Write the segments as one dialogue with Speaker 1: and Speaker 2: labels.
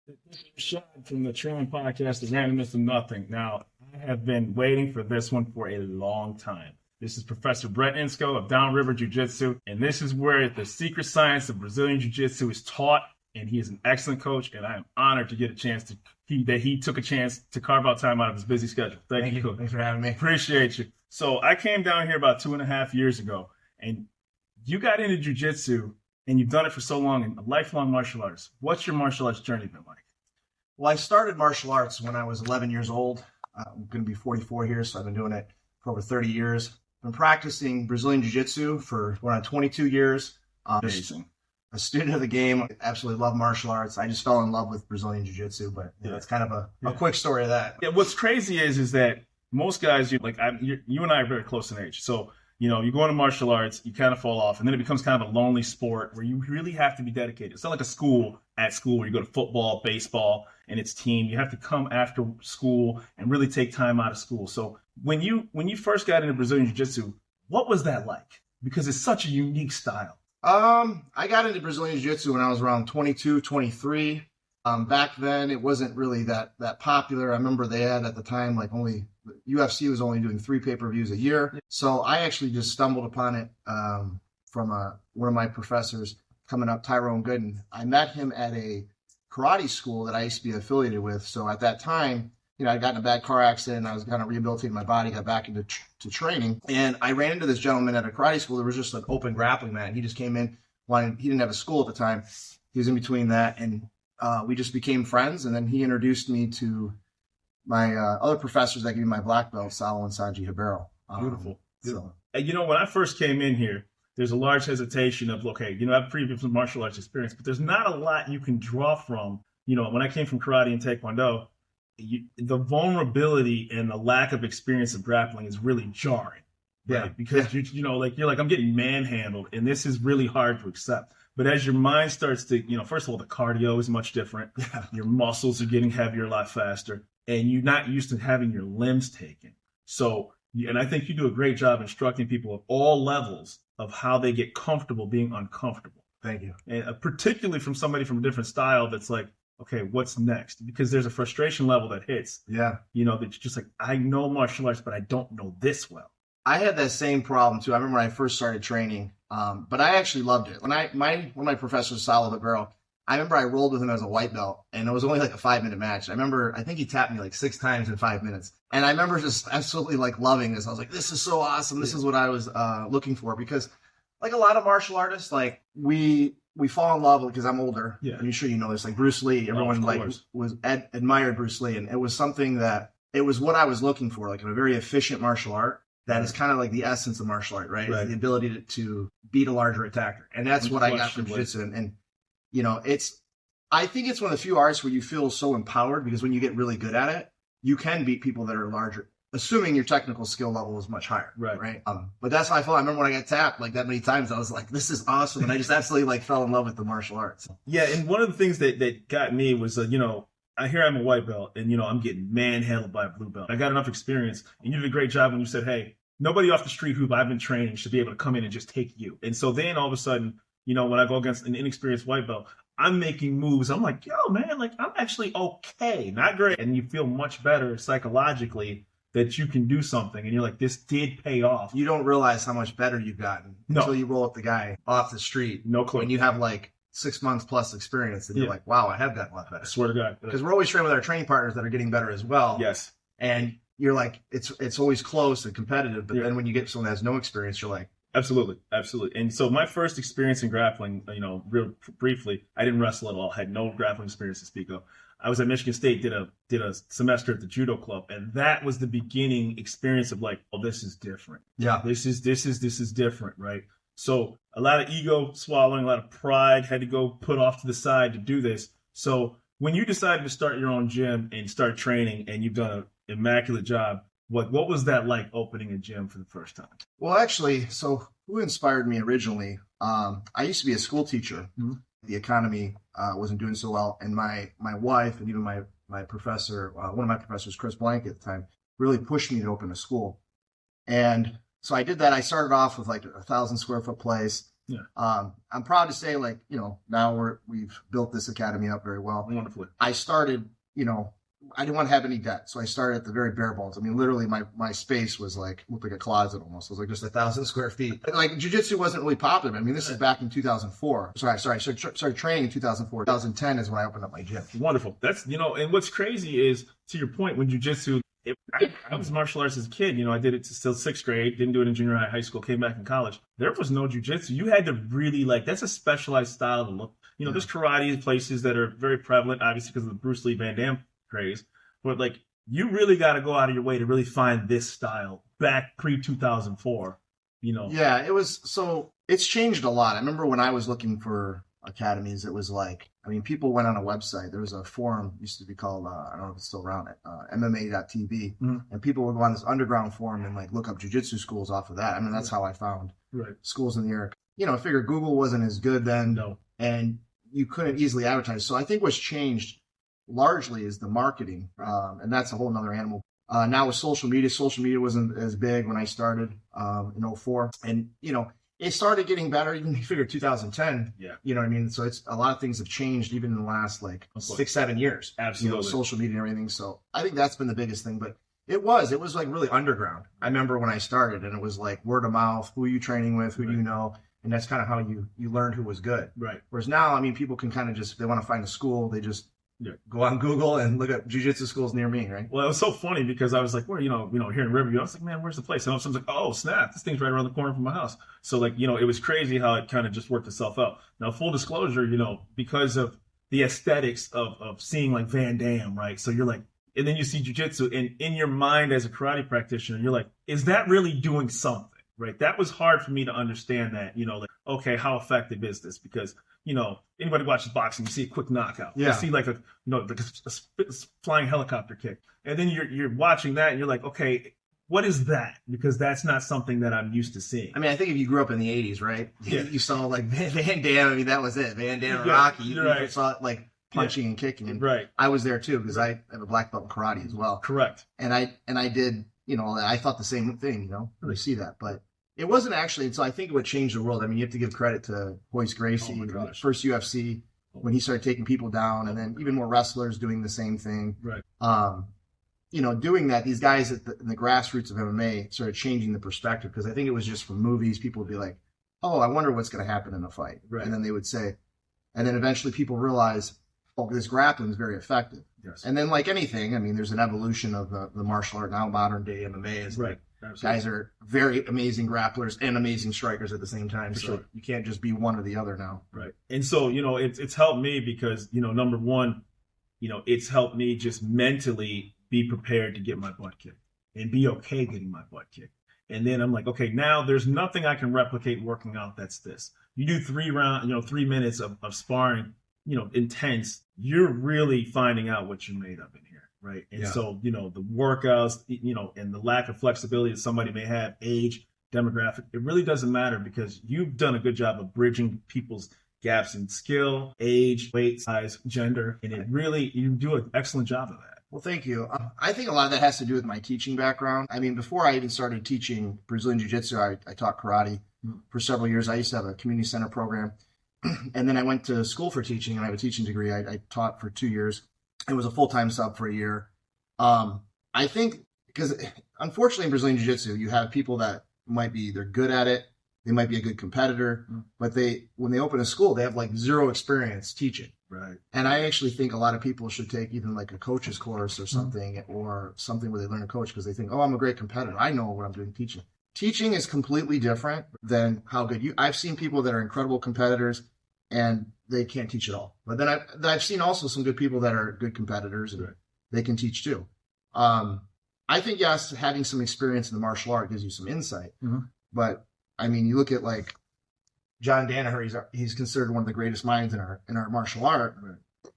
Speaker 1: This is Shad from the T.R.O.N podcast, The Randomness of Nothing. Now, I have been waiting for this one for a long time. This is Professor Brent Insco of Downriver Jiu-Jitsu, and this is where the secret science of Brazilian Jiu-Jitsu is taught, and he is an excellent coach, and I am honored to get a chance to, he took a chance to carve out time out of his busy schedule. Thank you.
Speaker 2: Thanks for having me.
Speaker 1: Appreciate you. So I came down here about 2.5 years ago, and you got into Jiu-Jitsu, and you've done it for so long, and a lifelong martial artist. What's your martial arts journey been like?
Speaker 2: Well, I started martial arts when I was 11 years old. I'm going to be 44 here, so I've been doing it for over 30 years. I've been practicing Brazilian Jiu-Jitsu for around 22 years.
Speaker 1: Amazing.
Speaker 2: A student of the game. I absolutely love martial arts. I just fell in love with Brazilian Jiu-Jitsu, but it's kind of a quick story of that.
Speaker 1: Yeah, what's crazy is that most guys, you and I are very close in age. So, you go into martial arts, you kind of fall off, and then it becomes kind of a lonely sport where you really have to be dedicated. It's not like at school where you go to football, baseball, and it's team. You have to come after school and really take time out of school. So when you first got into Brazilian Jiu-Jitsu, what was that like? Because it's such a unique style.
Speaker 2: I got into Brazilian Jiu-Jitsu when I was around 22, 23. Back then, it wasn't really that popular. I remember they had at the time UFC was only doing 3 pay-per-views a year. So I actually just stumbled upon it from one of my professors coming up, T.R.O.N. I met him at a karate school that I used to be affiliated with. So at that time, I'd gotten in a bad car accident. I was kind of rehabilitating my body, got back into training. And I ran into this gentleman at a karate school. There was just an open grappling mat. He just came in. He didn't have a school at the time. He was in between that. And we just became friends. And then he introduced me to my other professors that gave me my black belt, Salo and Sanji Ribeiro.
Speaker 1: Beautiful. And when I first came in here, there's a large hesitation of, okay, I have previous martial arts experience, but there's not a lot you can draw from. When I came from karate and taekwondo, the vulnerability and the lack of experience of grappling is really jarring. Right?
Speaker 2: Yeah.
Speaker 1: Because you're like, I'm getting manhandled, and this is really hard to accept. But as your mind starts to, first of all, the cardio is much different.
Speaker 2: Yeah.
Speaker 1: Your muscles are getting heavier a lot faster, and you're not used to having your limbs taken. So, and I think you do a great job instructing people at all levels of how they get comfortable being uncomfortable.
Speaker 2: Thank you.
Speaker 1: And particularly from somebody from a different style that's like, okay, what's next? Because there's a frustration level that hits.
Speaker 2: Yeah.
Speaker 1: That's just like, I know martial arts, but I don't know this well.
Speaker 2: I had that same problem too. I remember when I first started training, but I actually loved it. When one of my professors, Salo Ribeiro, I remember I rolled with him as a white belt, and it was only like a 5-minute match. I think he tapped me like 6 times in 5 minutes. And I remember just absolutely loving this. I was like, this is so awesome. This is what I was looking for, because like a lot of martial artists, like we fall in love because I'm older.
Speaker 1: Yeah.
Speaker 2: I'm sure you know this, like Bruce Lee, everyone admired Bruce Lee. And it was something that it was what I was looking for, like a very efficient martial art. That is kind of like the essence of martial art, right? The ability to beat a larger attacker. And that's what I got from jiu-jitsu. And I think it's one of the few arts where you feel so empowered, because when you get really good at it, you can beat people that are larger, assuming your technical skill level is much higher. Right. But that's how I felt. I remember when I got tapped like that many times, I was like, this is awesome. And I just absolutely fell in love with the martial arts.
Speaker 1: Yeah. And one of the things that got me was, I hear I'm a white belt, and, I'm getting manhandled by a blue belt. I got enough experience, and you did a great job when you said, hey, nobody off the street who I've been training should be able to come in and just take you. And so then all of a sudden, when I go against an inexperienced white belt, I'm making moves. I'm like, yo, man, I'm actually okay, not great. And you feel much better psychologically that you can do something. And you're like, this did pay off.
Speaker 2: You don't realize how much better you've gotten until you roll up the guy off the street.
Speaker 1: No clue.
Speaker 2: When you have 6 months plus experience, and you're like, wow, I have gotten a lot better.
Speaker 1: I swear to God.
Speaker 2: Because we're always training with our training partners that are getting better as well.
Speaker 1: Yes.
Speaker 2: And you're like, it's always close and competitive. But then when you get someone that has no experience, you're like,
Speaker 1: absolutely. And so my first experience in grappling, real briefly, I didn't wrestle at all. I had no grappling experience to speak of. I was at Michigan State, did a semester at the judo club, and that was the beginning experience of like, oh, this is different.
Speaker 2: Yeah.
Speaker 1: This is different, right? So a lot of ego swallowing, a lot of pride had to go put off to the side to do this. So when you decided to start your own gym and start training, and you've done an immaculate job, what was that like, opening a gym for the first time?
Speaker 2: Well, actually, so who inspired me originally? I used to be a school teacher. Mm-hmm. The economy wasn't doing so well, and my wife and even my professor, one of my professors, Chris Blank at the time, really pushed me to open a school. And so I did that. I started off with like a 1,000 square foot place.
Speaker 1: Yeah.
Speaker 2: I'm proud to say, like, now we've built this academy up very well.
Speaker 1: Wonderfully.
Speaker 2: I started, I didn't want to have any debt. So I started at the very bare bones. I mean, literally my space was looked like a closet almost. It was like just 1,000 square feet. Like jiu-jitsu wasn't really popular. I mean, this is back in 2004. Sorry. I started training in 2004. 2010 is when I opened up my gym.
Speaker 1: Wonderful. That's, and what's crazy is, to your point, when jiu-jitsu, I was martial arts as a kid. I did it till 6th grade, didn't do it in junior high school, came back in college. There was no jiu-jitsu. You had to really that's a specialized style to look. There's karate places that are very prevalent, obviously because of the Bruce Lee Van Damme craze. But you really got to go out of your way to really find this style back pre-2004,
Speaker 2: Yeah, it's changed a lot. I remember when I was looking for academies, it was people went on a website. There was a forum, used to be called, I don't know if it's still around it, MMA.tv. And people would go on this underground forum and look up jiu-jitsu schools off of that. I mean, that's how I found schools in the area. I figured Google wasn't as good then.
Speaker 1: No.
Speaker 2: And you couldn't easily advertise. So I think what's changed largely is the marketing. And that's a whole nother animal. Now with social media wasn't as big when I started in 2004. And, it started getting better. Even you figure 2010. Yeah. You know what I mean? So it's a lot of things have changed even in the last 6-7 years.
Speaker 1: Absolutely.
Speaker 2: Social media and everything. So I think that's been the biggest thing. But it was really underground. I remember when I started and it was word of mouth. Who are you training with? Who do you know? And that's kind of how you learned who was good.
Speaker 1: Right.
Speaker 2: Whereas now, people can kind of just, if they want to find a school, they just go on Google and look at jiu-jitsu schools near me, right?
Speaker 1: Well, it was so funny because I was like, where, here in Riverview, I was like, man, where's the place? And I was like, oh, snap, this thing's right around the corner from my house. So it was crazy how it kind of just worked itself out. Now, full disclosure, because of the aesthetics of seeing Van Damme, right? So you're and then you see jiu-jitsu, and in your mind as a karate practitioner, you're like, is that really doing something? Right. That was hard for me to understand that, okay, how effective is this? Because, anybody watches boxing, you see a quick knockout.
Speaker 2: Yeah.
Speaker 1: You see a flying helicopter kick. And then you're watching that and you're like, okay, what is that? Because that's not something that I'm used to seeing.
Speaker 2: I think if you grew up in the 80s, right?
Speaker 1: Yeah.
Speaker 2: You saw Van Damme. That was it. Van Damme and Rocky. You saw it punching and kicking. And
Speaker 1: right.
Speaker 2: I was there too because I have a black belt in karate as well.
Speaker 1: Correct.
Speaker 2: And I did, I thought the same thing, really see that. But it wasn't actually until I think what changed the world. You have to give credit to Hoist Gracie, first UFC, when he started taking people down, and then even more wrestlers doing the same thing.
Speaker 1: Right.
Speaker 2: Doing that, these guys in the grassroots of MMA started changing the perspective because I think it was just from movies. People would be like, oh, I wonder what's going to happen in a fight.
Speaker 1: Right.
Speaker 2: And then they would say, and then eventually people realize, oh, this grappling is very effective.
Speaker 1: Yes.
Speaker 2: And then like anything, there's an evolution of the martial art. Now modern day MMA is
Speaker 1: right.
Speaker 2: Guys are very amazing grapplers and amazing strikers at the same time.
Speaker 1: For
Speaker 2: so
Speaker 1: sure.
Speaker 2: You can't just be one or the other now.
Speaker 1: Right. And so, it's helped me because, number one, it's helped me just mentally be prepared to get my butt kicked and be okay getting my butt kicked. And then I'm like, okay, now there's nothing I can replicate working out that's this. You do 3 minutes of sparring, intense, you're really finding out what you're made of in here. Right. And so, the workouts, and the lack of flexibility that somebody may have, age, demographic, it really doesn't matter because you've done a good job of bridging people's gaps in skill, age, weight, size, gender. And you do an excellent job of that.
Speaker 2: Well, thank you. I think a lot of that has to do with my teaching background. Before I even started teaching Brazilian Jiu-Jitsu, I taught karate for several years. I used to have a community center program. And then I went to school for teaching, and I have a teaching degree. I taught for 2 years. It was a full-time sub for a year. I think because unfortunately in Brazilian Jiu-Jitsu, you have people that they're good at it. They might be a good competitor, but when they open a school, they have zero experience teaching.
Speaker 1: Right.
Speaker 2: And I actually think a lot of people should take even a coach's course or something, or something where they learn to coach because they think, oh, I'm a great competitor. I know what I'm doing teaching. Teaching is completely different than how good I've seen people that are incredible competitors and they can't teach at all. But then I've seen also some good people that are good competitors and they can teach too. I think, yes, having some experience in the martial art gives you some insight. But you look at John Danaher, he's considered one of the greatest minds in our martial art,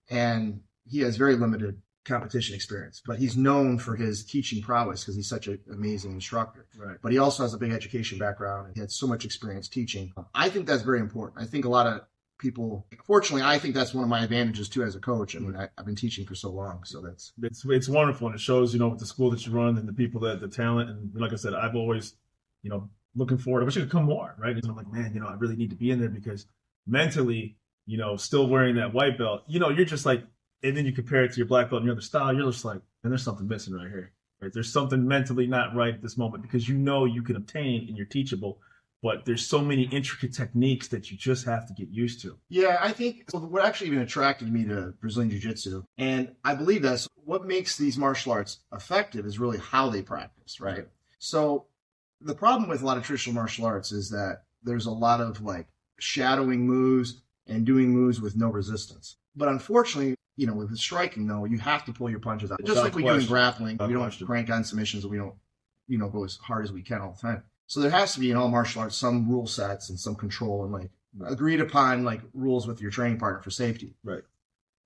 Speaker 2: and he has very limited competition experience, but he's known for his teaching prowess because he's such an amazing instructor.
Speaker 1: Right. But
Speaker 2: he also has a big education background and he had so much experience teaching. I think that's very important. I think a lot of people, fortunately, I think that's one of my advantages too as a coach. I've been teaching for so long, so
Speaker 1: it's wonderful, and it shows with the school that you run and the people the talent, and like I said, I've always looking forward. I wish I could come more, right? And I'm like, man, I really need to be in there because mentally, still wearing that white belt, you're just like, and then you compare it to your black belt and your other style, you're just like, and there's something missing right here, right? There's something mentally not right at this moment because you can obtain and you're teachable, but there's so many intricate techniques that you just have to get used to.
Speaker 2: Yeah, I think what actually even attracted me to Brazilian Jiu-Jitsu, and I believe that's what makes these martial arts effective is really how they practice, right? So the problem with a lot of traditional martial arts is that there's a lot of like shadowing moves and doing moves with no resistance. But unfortunately, with the striking, though, you have to pull your punches out. Just like we do in grappling, we don't crank on submissions, and we don't, go as hard as we can all the time. So there has to be in all martial arts some rule sets and some control and like agreed upon like rules with your training partner for safety.
Speaker 1: Right.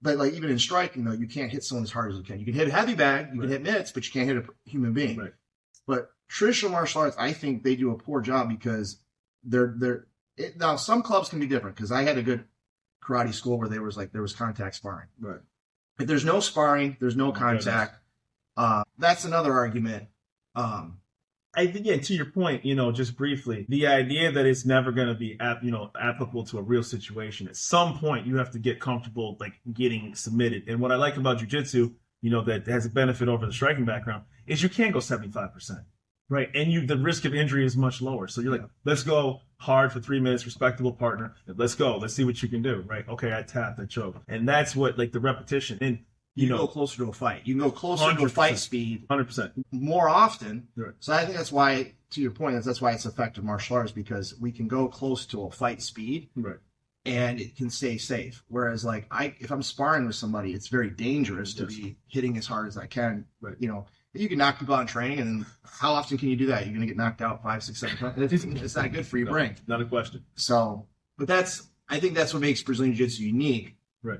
Speaker 2: But like even in striking, though, you can't hit someone as hard as you can. You can hit a heavy bag, you can hit mitts, but you can't hit a human being.
Speaker 1: Right.
Speaker 2: But traditional martial arts, I think they do a poor job because now some clubs can be different because I had a good karate school where there was contact sparring.
Speaker 1: Right.
Speaker 2: If there's no sparring, there's no contact. That's another argument.
Speaker 1: I think, to your point, just briefly, the idea that it's never going to be, applicable to a real situation. At some point, you have to get comfortable, like getting submitted. And what I like about jiu-jitsu, that has a benefit over the striking background, is you can't go 75%, right? And the risk of injury is much lower. So you're like, let's go hard for 3 minutes, respectable partner. Let's go. Let's see what you can do, right? Okay, I tapped, I choked. And that's what, like, the repetition. And
Speaker 2: you go closer to a fight. You can go closer to a fight speed
Speaker 1: 100%
Speaker 2: more often.
Speaker 1: Right.
Speaker 2: So I think that's why, to your point, that's why it's effective martial arts, because we can go close to a fight speed,
Speaker 1: right,
Speaker 2: and it can stay safe. Whereas, like, if I'm sparring with somebody, it's very dangerous to be hitting as hard as I can.
Speaker 1: Right.
Speaker 2: You can knock people out in training, and how often can you do that? You're going to get knocked out 5, 6, 7 times. It's not good for your brain.
Speaker 1: Not a question.
Speaker 2: So, but I think that's what makes Brazilian Jiu-Jitsu unique.
Speaker 1: Right.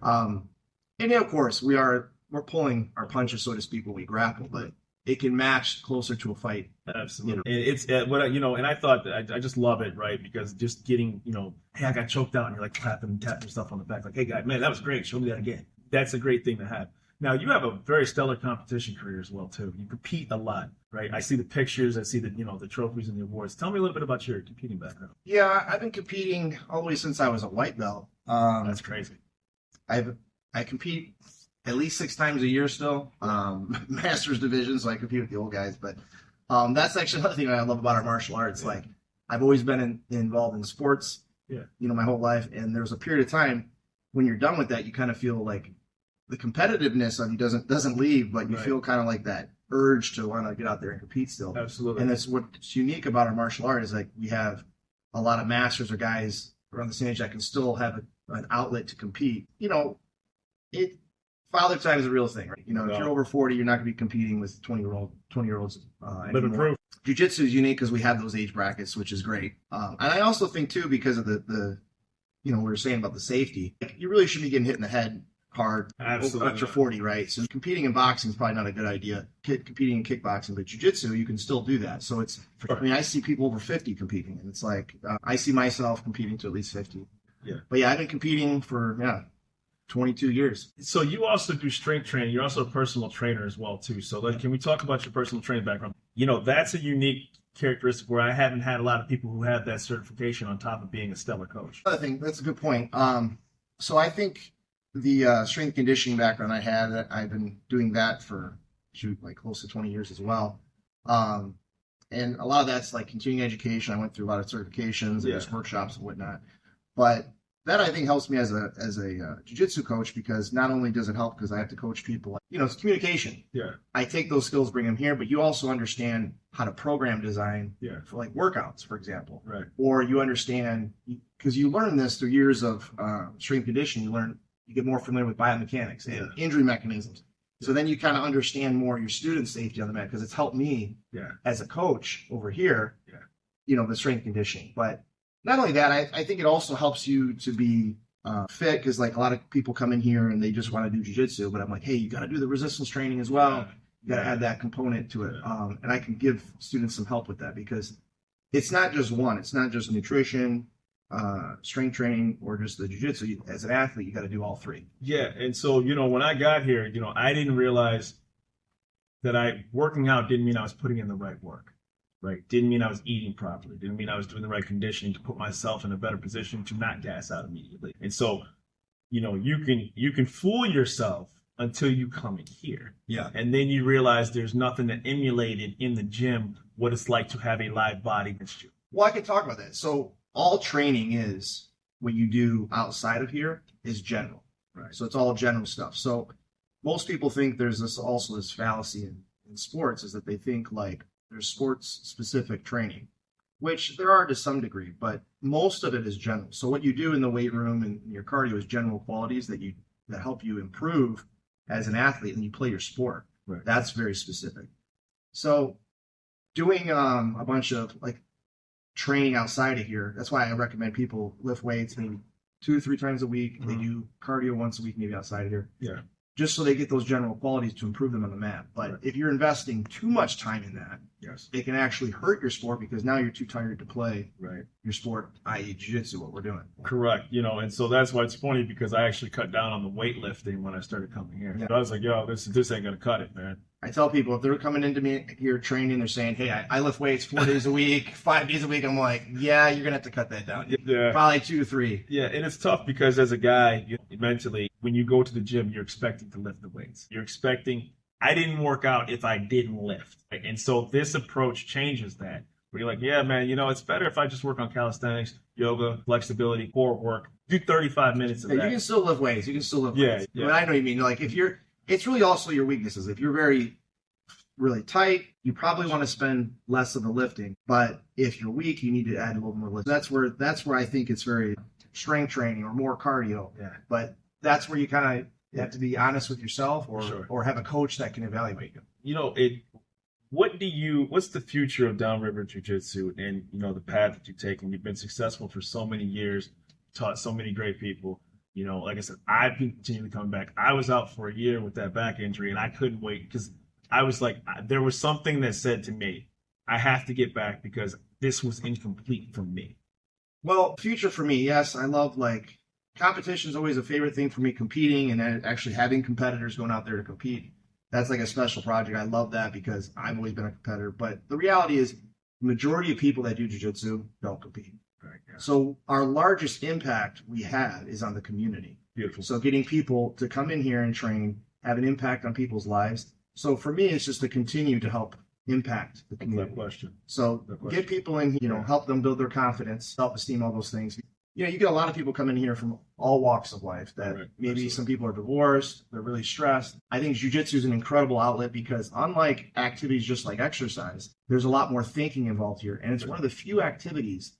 Speaker 2: And of course, we're pulling our punches, so to speak, when we grapple, but it can match closer to a fight.
Speaker 1: Absolutely. It's what and I thought that I just love it, right? Because just getting, hey, I got choked out, and you're like tapping yourself on the back, like, hey, guy, man, that was great. Show me that again. That's a great thing to have. Now, you have a very stellar competition career as well, too. You compete a lot, right? I see the pictures, I see the trophies and the awards. Tell me a little bit about your competing background.
Speaker 2: Yeah, I've been competing all the way since I was a white belt.
Speaker 1: That's crazy.
Speaker 2: I compete at least 6 times a year still, master's division, so I compete with the old guys. But that's actually another thing I love about our martial arts. Yeah. Like, I've always been involved in sports, my whole life. And there was a period of time when you're done with that, you kind of feel like the competitiveness of you doesn't leave, but you feel kind of like that urge to want to get out there and compete still.
Speaker 1: Absolutely.
Speaker 2: And that's what's unique about our martial art is like we have a lot of masters or guys around the same age that can still have an outlet to compete. Father time is a real thing, right? If you're over 40, you're not going to be competing with 20-year-olds
Speaker 1: Living proof.
Speaker 2: Jiu-Jitsu is unique because we have those age brackets, which is great. And I also think too, because of the we were saying about the safety, you really shouldn't be getting hit in the head hard after 40, right? So competing in boxing is probably not a good idea. Competing in kickboxing, but jiu-jitsu, you can still do that. So I see people over 50 competing, and it's like I see myself competing to at least 50.
Speaker 1: Yeah. But
Speaker 2: yeah, I've been competing for 22 years.
Speaker 1: So you also do strength training. You're also a personal trainer as well, too. So can we talk about your personal training background? That's a unique characteristic where I haven't had a lot of people who have that certification on top of being a stellar coach.
Speaker 2: I think that's a good point. So I think the strength conditioning background I had, I've been doing that for like close to 20 years as well. And a lot of that's like continuing education. I went through a lot of certifications and just workshops and whatnot. But that I think helps me as a jiu-jitsu coach, because not only does it help because I have to coach people, it's communication.
Speaker 1: Yeah.
Speaker 2: I take those skills, bring them here, but you also understand how to program design for like workouts, for example.
Speaker 1: Right.
Speaker 2: Or you understand, because you learn this through years of strength conditioning, you get more familiar with biomechanics and injury mechanisms. So then you kind of understand more your student safety on the mat, because it's helped me as a coach over here, the strength conditioning. But not only that, I think it also helps you to be fit, because like a lot of people come in here and they just want to do jiu-jitsu, but I'm like, hey, you got to do the resistance training as well. You got to add that component to it. And I can give students some help with that, because it's not just one. It's not just nutrition, strength training, or just the jiu-jitsu. As an athlete, you got to do all 3.
Speaker 1: Yeah. And so, when I got here, I didn't realize that working out didn't mean I was putting in the right work. right? Didn't mean I was eating properly. Didn't mean I was doing the right conditioning to put myself in a better position to not gas out immediately. And so, you can fool yourself until you come in here.
Speaker 2: Yeah.
Speaker 1: And then you realize there's nothing that emulated in the gym what it's like to have a live body against you.
Speaker 2: Well, I can talk about that. So all training is, what you do outside of here is general.
Speaker 1: Right.
Speaker 2: So it's all general stuff. So most people think there's this fallacy in sports, is that they think like there's sports specific training, which there are to some degree, but most of it is general. So what you do in the weight room and your cardio is general qualities that help you improve as an athlete, and you play your sport.
Speaker 1: Right.
Speaker 2: That's very specific. So doing a bunch of like training outside of here, that's why I recommend people lift weights maybe 2-3 times a week.
Speaker 1: Mm-hmm.
Speaker 2: They do cardio once a week, maybe outside of here.
Speaker 1: Yeah.
Speaker 2: Just so they get those general qualities to improve them on the mat. But if you're investing too much time in that,
Speaker 1: Yes.
Speaker 2: it can actually hurt your sport, because now you're too tired to play
Speaker 1: Right.
Speaker 2: your sport, i.e. jiu-jitsu, what we're doing.
Speaker 1: Correct. And so that's why it's funny, because I actually cut down on the weightlifting when I started coming here.
Speaker 2: Yeah.
Speaker 1: So I was like, yo, this ain't gonna cut it, man.
Speaker 2: I tell people, if they're coming into me here training, they're saying, hey, I lift weights 4 days a week, 5 days a week. I'm like, yeah, you're going to have to cut that down.
Speaker 1: Yeah.
Speaker 2: Probably 2 or 3.
Speaker 1: Yeah, and it's tough because as a guy, mentally, when you go to the gym, you're expecting to lift the weights. You're expecting, I didn't work out if I didn't lift. And so this approach changes that. Where you're like, yeah, man, it's better if I just work on calisthenics, yoga, flexibility, core work, do 35 minutes of
Speaker 2: Yeah,
Speaker 1: that.
Speaker 2: you can still lift weights. You can still lift weights.
Speaker 1: Yeah.
Speaker 2: But I know what you mean. Like it's really also your weaknesses. If you're really tight, you probably want to spend less of the lifting. But if you're weak, you need to add a little more lift. That's where I think it's very strength training or more cardio.
Speaker 1: Yeah.
Speaker 2: But that's where you kind of have to be honest with yourself, or have a coach that can evaluate you.
Speaker 1: What's the future of Downriver Jiu-Jitsu and, the path that you've taken? You've been successful for so many years, taught so many great people. Like I said, I've been continually coming back. I was out for a year with that back injury, and I couldn't wait because I was like, there was something that said to me, I have to get back because this was incomplete for me.
Speaker 2: Well, future for me, yes. I love, competition is always a favorite thing for me, competing and then actually having competitors going out there to compete. That's like a special project. I love that because I've always been a competitor. But the reality is, the majority of people that do jiu-jitsu don't compete.
Speaker 1: Right, yeah.
Speaker 2: So our largest impact we have is on the community.
Speaker 1: Beautiful.
Speaker 2: So getting people to come in here and train, have an impact on people's lives. So for me, it's just to continue to help impact the community.
Speaker 1: That question.
Speaker 2: So get people in, help them build their confidence, self-esteem, all those things. You get a lot of people coming here from all walks of life that maybe some people are divorced, they're really stressed. I think jiu-jitsu is an incredible outlet because unlike activities just like exercise, there's a lot more thinking involved here. And it's one of the few activities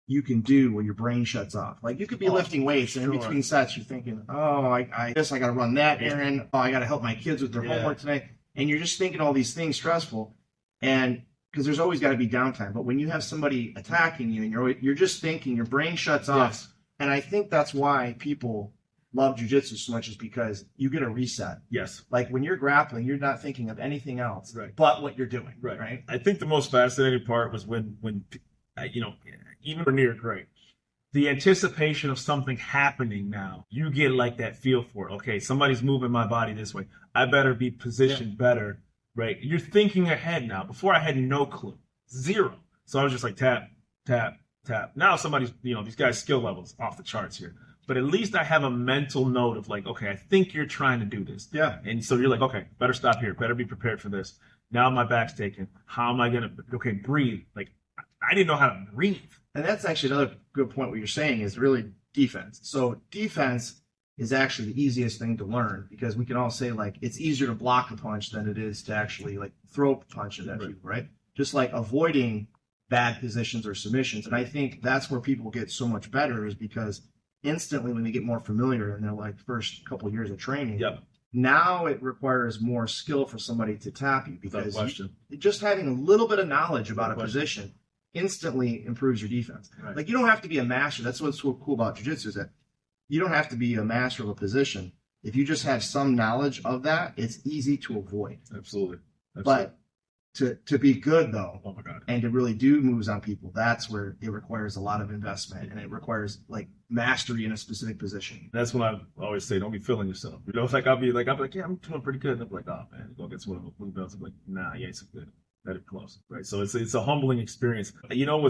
Speaker 2: you can do where your brain shuts off. Like you could be lifting weights and in between sets you're thinking, I guess I got to run that errand. Oh, I got to help my kids with their homework today. And you're just thinking all these things stressful. And because there's always got to be downtime. But when you have somebody attacking you and you're just thinking, your brain shuts off.
Speaker 1: Yes.
Speaker 2: And I think that's why people love jiu-jitsu so much, is because you get a reset.
Speaker 1: Yes.
Speaker 2: Like when you're grappling, you're not thinking of anything else but what you're doing. Right.
Speaker 1: I think the most fascinating part was when even when near great, the anticipation of something happening now, you get like that feel for it. Okay, somebody's moving my body this way. I better be positioned better. Right. You're thinking ahead now. Before I had no clue. Zero. So I was just like tap, tap, tap. Now somebody's, these guys' skill levels off the charts here. But at least I have a mental note of like, okay, I think you're trying to do this.
Speaker 2: Yeah.
Speaker 1: And so you're like, okay, better stop here. Better be prepared for this. Now my back's taken. How am I going to, breathe? Like, I didn't know how to breathe.
Speaker 2: And that's actually another good point. What you're saying is really defense. So defense is actually the easiest thing to learn, because we can all say like it's easier to block a punch than it is to actually like throw punches at people, right? Just like avoiding bad positions or submissions. And I think that's where people get so much better, is because instantly when they get more familiar in their like first couple of years of training, now it requires more skill for somebody to tap you, because just having a little bit of knowledge about a position instantly improves your defense.
Speaker 1: Right.
Speaker 2: Like you don't have to be a master. That's what's so cool about jiu-jitsu, is that you don't have to be a master of a position. If you just have some knowledge of that, it's easy to avoid.
Speaker 1: Absolutely.
Speaker 2: But to be good, though,
Speaker 1: oh my God,
Speaker 2: and to really do moves on people, that's where it requires a lot of investment, and it requires like mastery in a specific position.
Speaker 1: That's when I always say, don't be feeling yourself. It's like I'll be like, yeah, I'm doing pretty good. And I'm like, oh man, go get some of the blue belts. I'm like, nah, you ain't so good. Better close, right? So it's a humbling experience. You know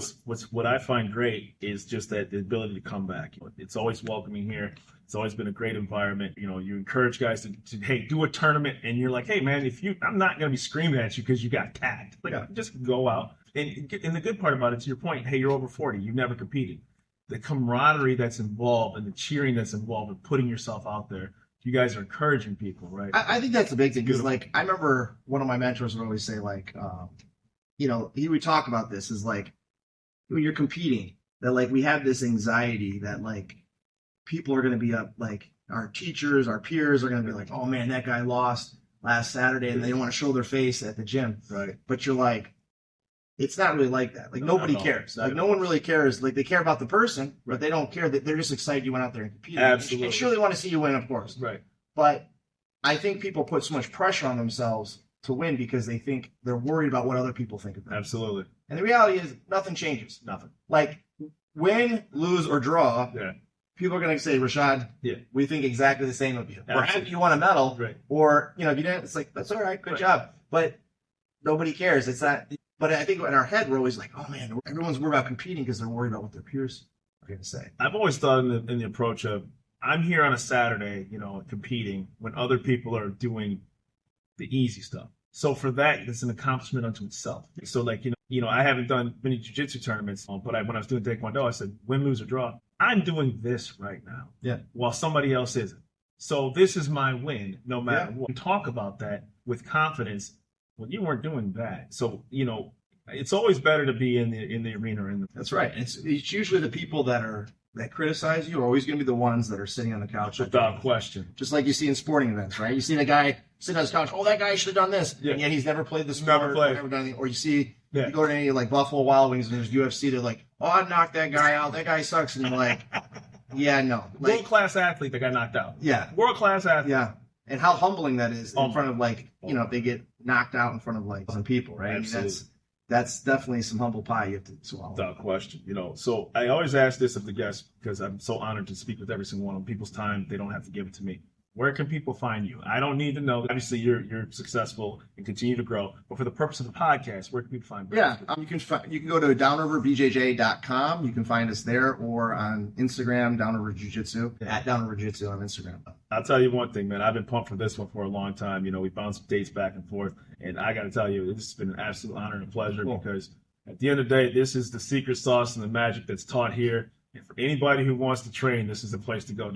Speaker 1: what I find great is just that the ability to come back. It's always welcoming here. It's always been a great environment. You know, you encourage guys to hey, do a tournament, and you're like, hey man, I'm not gonna be screaming at you because you got tagged. Like, just go out. And the good part about it, to your point, hey, you're over 40, you've never competed. The camaraderie that's involved and the cheering that's involved in putting yourself out there. You guys are encouraging people, right?
Speaker 2: I think that's the big thing because, like, I remember one of my mentors would always say, like, you know, he would talk about this is like when you're competing, that like we have this anxiety that like people are going to be up, like our teachers, our peers are going to be like, oh man, that guy lost last Saturday, and they want to show their face at the gym,
Speaker 1: right?
Speaker 2: But you're like, it's not really like that. Like nobody cares. Like no one really cares. Like they care about the person, but they don't care that they're just excited you went out there and competed.
Speaker 1: Absolutely.
Speaker 2: And sure they want to see you win, of course.
Speaker 1: Right.
Speaker 2: But I think people put so much pressure on themselves to win because they think they're worried about what other people think of them.
Speaker 1: Absolutely.
Speaker 2: And the reality is nothing changes.
Speaker 1: Nothing.
Speaker 2: Like win, lose, or draw.
Speaker 1: Yeah.
Speaker 2: People are going to say, Rashad, we think exactly the same of you.
Speaker 1: Absolutely.
Speaker 2: Or happy you won a medal.
Speaker 1: Right.
Speaker 2: Or, you know, if you didn't, it's like, that's all right. Good job. But nobody cares. It's not. But I think in our head, we're always like, oh, man, everyone's worried about competing because they're worried about what their peers are going to say.
Speaker 1: I've always thought in the approach of, I'm here on a Saturday, you know, competing when other people are doing the easy stuff. So for that, it's an accomplishment unto itself. So like, you know, I haven't done many jiu-jitsu tournaments, but when I was doing Taekwondo, I said, win, lose, or draw. I'm doing this right now. Yeah. While somebody else isn't. So this is my win, no matter what. Talk about that with confidence. Well, you weren't doing that. So, you know, it's always better to be in the arena.
Speaker 2: That's right. It's usually the people that criticize you are always going to be the ones that are sitting on the couch.
Speaker 1: Without question.
Speaker 2: Just like you see in sporting events, right? You see the guy sitting on his couch, oh, that guy should have done this. Yeah. And yet he's never played the sport. Never done anything. Or you see, you go to any like Buffalo Wild Wings and there's UFC, they're like, oh, I knocked that guy out. That guy sucks. And you're like, yeah, no. Like,
Speaker 1: world-class athlete that got knocked out.
Speaker 2: Yeah.
Speaker 1: World-class athlete.
Speaker 2: Yeah. And how humbling that is in front of like, you know, if they get knocked out in front of like some people, right?
Speaker 1: Absolutely.
Speaker 2: I mean, that's definitely some humble pie you have to swallow.
Speaker 1: Without question. You know, so I always ask this of the guests because I'm so honored to speak with every single one of them. People's time, they don't have to give it to me. Where can people find you? I don't need to know. Obviously, you're successful and continue to grow. But for the purpose of the podcast, where can people find you?
Speaker 2: Yeah, you can go to downriverbjj.com. You can find us there, or on Instagram, Downriver Jiu-Jitsu, at Downriver Jiu-Jitsu on Instagram.
Speaker 1: I'll tell you one thing, man. I've been pumped for this one for a long time. You know, we bounced dates back and forth. And I got to tell you, it's been an absolute honor and a pleasure because at the end of the day, this is the secret sauce and the magic that's taught here. And for anybody who wants to train, this is the place to go.